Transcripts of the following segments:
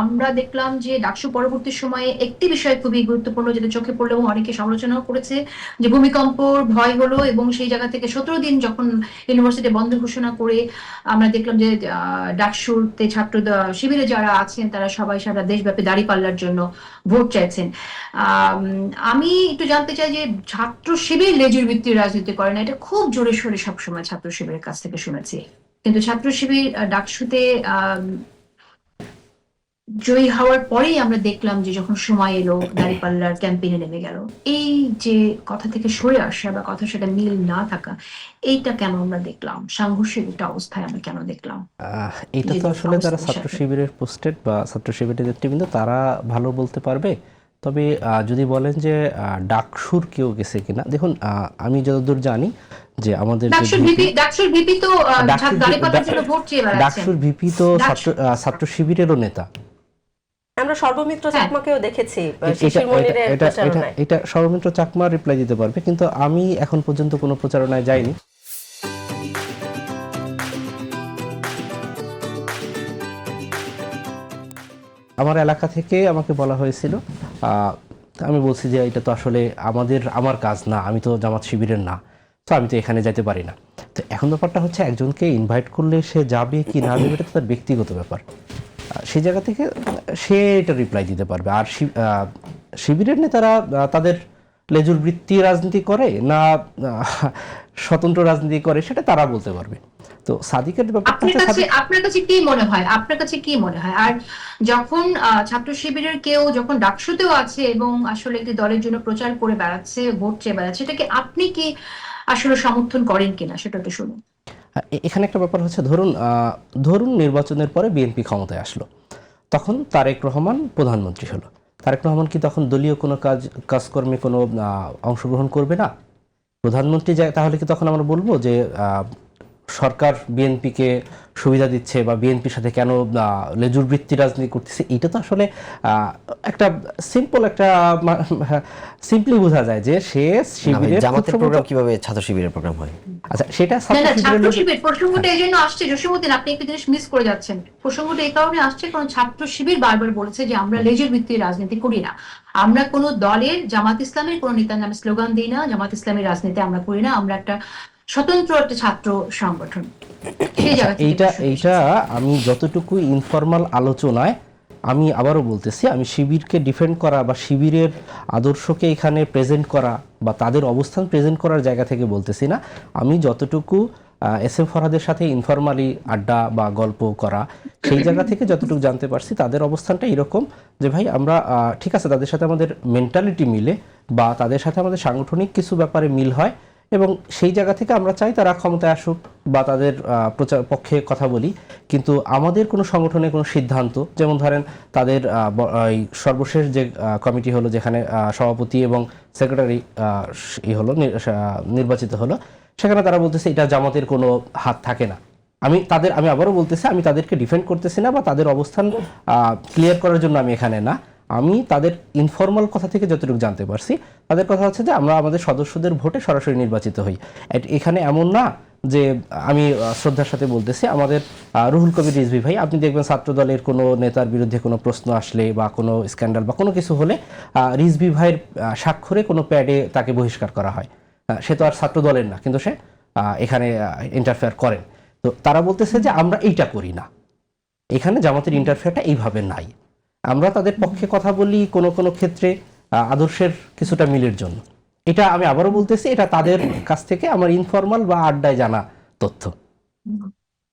আমরা দেখলাম যে ডাকসু পরবর্তী সময়ে একটি বিষয় খুবই গুরুত্বপূর্ণ, যেটা চোখে পড়লো এবং অনেকে সমালোচনাও করেছে, যে ভূমিকম্পর ভয় হলো এবং সেই জায়গা থেকে 17 দিন যখন ইউনিভার্সিটি বন্ধ ঘোষণা করে আমরা দেখলাম যে ডাকসুতে ছাত্র শিবিরে যারা আছেন তারা সবাই সারা দেশব্যাপী দাঁড়িপাল্লার জন্য ভোট চাইছেন। আমি একটু জানতে চাই যে ছাত্র শিবির লেজুর ভিত্তির রাজনীতি করে না, এটা খুব জোরে সোরে সবসময় ছাত্র শিবিরের কাছ থেকে শুনেছি, কিন্তু ছাত্র শিবির ডাকসুতে জয়ী হওয়ার পরেই আমরা দেখলাম যে যখন সময় এলো দাঁড়িপাল্লার ক্যাম্পেইনে নেমে গেল, এই যে কথা থেকে সরে আসা বা কথার সাথে মিল না থাকা, এইটা কেন আমরা দেখলাম? সাংঘর্ষিক একটা অবস্থায় আমরা কেন দেখলাম? এটা তো আসলে যারা ছাত্র শিবিরের পোস্টেড বা ছাত্র শিবিরের নেতৃবৃন্দ তারা ভালো বলতে পারবে। তবে যদি বলেন যে ডাকসুর কেউ গেছে কিনা, দেখুন আমি যতদূর জানি যে আমাদের ডাকসুর ভিপি তো দাঁড়িপাল্লার জন্য ভোট চেয়ে বেড়াচ্ছেন। ডাকসুর ভিপি তো ছাত্র শিবিরেরও নেতা। আমরা সর্বমিত্র চাকমাকেও দেখেছি শিশির মনিরের প্রচারণায়। এটা সর্বমিত্র চাকমা রিপ্লাই দিতে পারবে, কিন্তু আমি এখন পর্যন্ত কোনো প্রচারণায় যাইনি। আমার এলাকা থেকে আমাকে বলা হয়েছিল, আমি বলছি যে এটা তো আসলে আমার কাজ না, আমি তো জামাত শিবিরের না, তো আমি তো এখানে যেতে পারি না। তো এখন ব্যাপারটা হচ্ছে একজনকে ইনভাইট করলে সে যাবে কি না যাবে এটা তো তার ব্যক্তিগত ব্যাপার, সেই জায়গা থেকে সে এটা রিপ্লাই দিতে পারবে। আর শিবিরের নেতারা তাদের লেজুর বৃত্তি রাজনীতি করে না স্বতন্ত্র রাজনীতি করে সেটা তারা বলতে পারবে। তো সাদিকের ব্যাপারটা আপনার কাছে কি মনে হয় আর যখন ছাত্র শিবিরের কেউ যখন ডাকসুতেও আছে এবং আসলে একটি দলের জন্য প্রচার করে বেড়াচ্ছে, ভোট চেয়ে বেড়াচ্ছে, এটাকে আপনি কি আসলে সমর্থন করেন কিনা সেটা একটু শুনুন। এখানে একটা ব্যাপার হচ্ছে, ধরুন নির্বাচনের পরে বিএনপি ক্ষমতায় আসলো, তখন তারেক রহমান প্রধানমন্ত্রী হলো। তারেক রহমান কি তখন দলীয় কোনো কাজকর্মে কোনো অংশগ্রহণ করবে না? প্রধানমন্ত্রী যায়, তাহলে কি তখন আমরা বলবো যে সরকার বিএনপিকে সুবিধা দিচ্ছে বা বিএনপির সাথে কেন লেজুর বৃত্তি রাজনীতি করতেছে? এটা তো আসলে একটা সিম্পলি বোঝা যায় যে সে শিবিরের জামাতের প্রোগ্রাম কিভাবে ছাত্র শিবিরের প্রোগ্রাম হয়। আচ্ছা, সেটা ছাত্র শিবির প্রসঙ্গটা এই জন্য আসছে, জসীমউদ্দিন আপনি একটা জিনিস মিস করে যাচ্ছেন। প্রসঙ্গটা এই কারণে আসছে কারণ ছাত্র শিবির বারবার বলেছে যে আমরা লেজুর ভিত্তির রাজনীতি করি না, আমরা কোনো দলের জামাত ইসলামের কোনো নেতার নামে স্লোগান দিই না, জামাত ইসলামের রাজনীতি আমরা করি না, আমরা একটা স্বতন্ত্র একটা ছাত্র সংগঠন। এইটা আমি যতটুকু ইনফরমাল আলোচনায়, আমি আবারও বলতেছি, আমি শিবিরকে ডিফেন্ড করা বা শিবিরের আদর্শকে এখানে প্রেজেন্ট করা বা তাদের অবস্থান প্রেজেন্ট করার জায়গা থেকে বলতেছি না। আমি যতটুকু এস এম ফরহাদের সাথে ইনফরমালি আড্ডা বা গল্প করা, সেই জায়গা থেকে যতটুকু জানতে পারছি তাদের অবস্থানটা এরকম যে ভাই আমরা ঠিক আছে, তাদের সাথে আমাদের মেন্টালিটি মিলে বা তাদের সাথে আমাদের সাংগঠনিক কিছু ব্যাপারে মিল হয় এবং সেই জায়গা থেকে আমরা চাই তারা ক্ষমতায় আসুক বা তাদের প্রচার পক্ষে কথা বলি। কিন্তু আমাদের কোনো সংগঠনের কোনো সিদ্ধান্ত, যেমন ধরেন তাদের সর্বশেষ যে কমিটি হলো যেখানে সভাপতি এবং সেক্রেটারি নির্বাচিত হলো, সেখানে তারা বলতেছে এটা জামাতের কোনো হাত থাকে না। আমি আবারও বলতেছি, আমি তাদেরকে ডিফেন্ড করতেছি না বা তাদের অবস্থান ক্লিয়ার করার জন্য আমি এখানে না। আমি তাদের ইনফর্মাল কথা থেকে যতটুকু জানতে পারছি, তাদের কথা হচ্ছে যে আমরা আমাদের সদস্যদের ভোটে সরাসরি নির্বাচিত হই। এখানে এমন না যে, আমি শ্রদ্ধার সাথে বলতেছি, আমাদের রুহুল কবির রিজভী ভাই, আপনি দেখবেন ছাত্র দলের কোনো নেতার বিরুদ্ধে কোনো প্রশ্ন আসলে বা কোনো স্ক্যান্ডাল বা কোনো কিছু হলে রিজভী ভাইয়ের স্বাক্ষরে কোনো প্যাডে তাকে বহিষ্কার করা হয়। সে তো আর ছাত্র দলের না, কিন্তু সে এখানে ইন্টারফেয়ার করেন। তো তারা বলতেছে যে আমরা এইটা করি না, এখানে জামাতের ইন্টারফেয়ারটা এইভাবে নাই। আমরা তাদের পক্ষে কথা বলি কোনো কোনো ক্ষেত্রে আদর্শের কিছুটা মিলের জন্য। এটা আমি আবারও বলতেছি, এটা তাদের কাছ থেকে আমার ইনফরমাল বা আড্ডায় জানা তথ্য।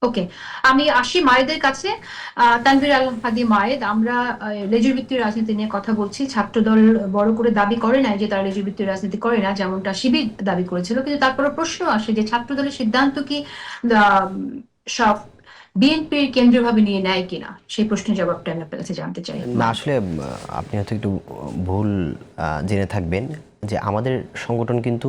ওকে, আমি আসি মায়েদের কাছে। তানভীর আল হাদি মায়েদ, আমরা লেজুর ভিত্তির রাজনীতি নিয়ে কথা বলছি। ছাত্রদল বড় করে দাবি করে নাই যে তারা লেজুর ভিত্তির রাজনীতি করে না, যেমনটা শিবির দাবি করেছিল, কিন্তু তারপরে প্রশ্ন আসে যে ছাত্রদলের সিদ্ধান্ত কি সব বিএনপির কেন্দ্রীয়ভাবে নিয়ে নেয় কিনা, সেই প্রশ্নের জবাবটা আমি আপনার কাছে জানতে চাই। না, আসলে আপনি হয়তো একটু ভুল জেনে থাকবেন যে আমাদের সংগঠন কিন্তু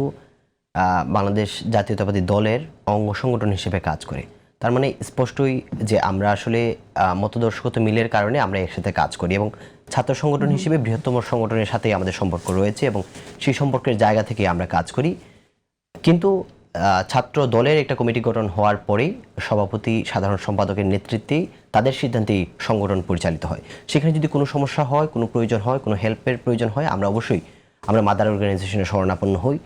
বাংলাদেশ জাতীয়তাবাদী দলের অঙ্গ সংগঠন হিসেবে কাজ করে। তার মানে স্পষ্টই যে আমরা আসলে মতদর্শগত মিলের কারণে আমরা একসাথে কাজ করি এবং ছাত্র সংগঠন হিসেবে বৃহত্তম সংগঠনের সাথে আমাদের সম্পর্ক রয়েছে এবং সেই সম্পর্কের জায়গা থেকে আমরা কাজ করি। কিন্তু ছাত্র দলের একটা কমিটি গঠন হওয়ার পরেই সভাপতি সাধারণ সম্পাদকের নেতৃত্বেই তাদের সিদ্ধান্তেই সংগঠন পরিচালিত হয়। সেখানে যদি কোনো সমস্যা হয়, কোনো প্রয়োজন হয়, কোনো হেল্পের প্রয়োজন হয়, আমরা মাদার অর্গানাইজেশনের শরণাপন্ন হই।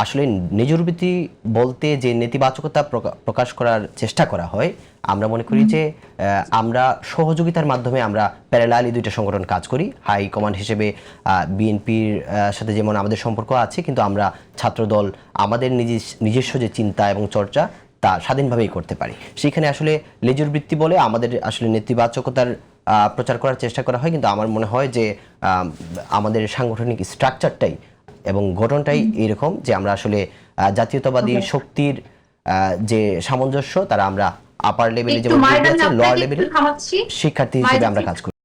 আসলে নিজরবৃত্তি বলতে যে নেতিবাচকতা প্রকাশ করার চেষ্টা করা হয়, আমরা মনে করি যে আমরা সহযোগিতার মাধ্যমে আমরা প্যারালালি দুইটা সংগঠন কাজ করি। হাই কমান্ড হিসেবে বিএনপির সাথে যেমন আমাদের সম্পর্ক আছে, কিন্তু আমরা ছাত্রদল আমাদের নিজস্ব যে চিন্তা এবং চর্চা তা স্বাধীনভাবেই করতে পারি। সেখানে আসলে লেজুর বৃত্তি বলে আমাদের আসলে নেতিবাচকতার প্রচার করার চেষ্টা করা হয়, কিন্তু আমার মনে হয় যে আমাদের সাংগঠনিক স্ট্রাকচারটাই এবং গঠনটাই এরকম যে আমরা আসলে জাতীয়তাবাদী শক্তির যে সামঞ্জস্য তারা আমরা আপার লেভেলে যেমন লোয়ার লেভেলে শিক্ষার্থী হিসেবে আমরা কাজ করি।